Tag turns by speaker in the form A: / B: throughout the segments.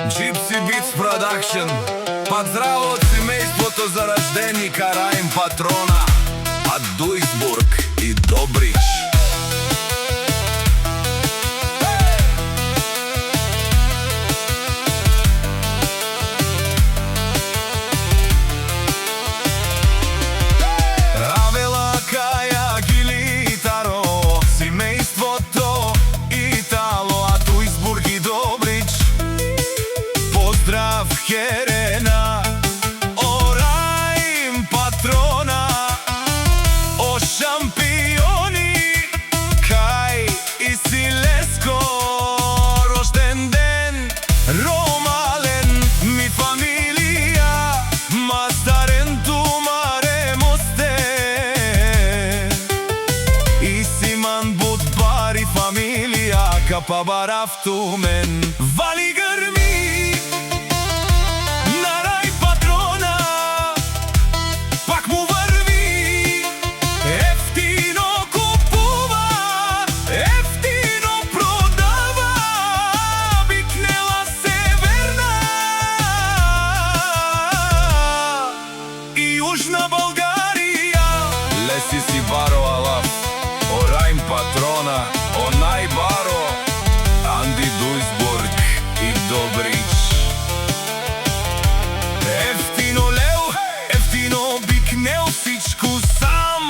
A: Gypsy Beats Production. Поздраво од семејството за рождени Караим Патрона, од Дујсбург и Добрич.
B: Поздрав Херена, Раим Патрона, о шампиони, кај Исилеско, рожден ден, Ромален, ми фамилија, мастарен тумаре мосте, Исиман Будбари фамилија, капа барафтумен, вали грми. Јужна Българија,
A: Леси си баро алав, Раим Патрона, најбаро, Анди Дујсбург и Добрич.
B: Ефтино леу, ефтино бикнел всичко сам,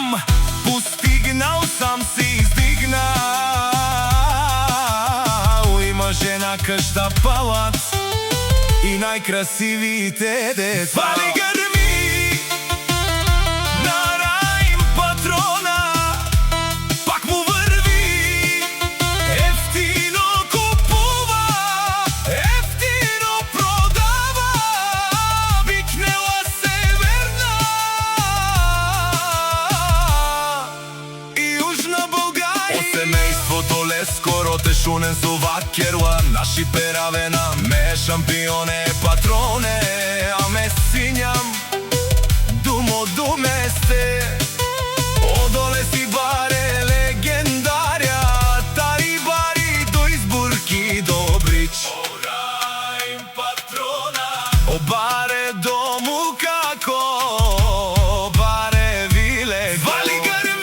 B: постигнал сам си издигнал. Има жена, къща, палац и најкрасивите деца. Вали грми! Семејството Лескоро те шунен со вакерла, наши перавена, ме шампионе, патроне, а ме синјам, думо думесте, одоле си баре легендарја, тари бари Дујсбург и Добрич. Раим Патрона, баре дому како, баре виле, вали грми.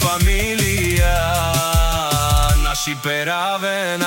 B: Фамилија, наши перавена.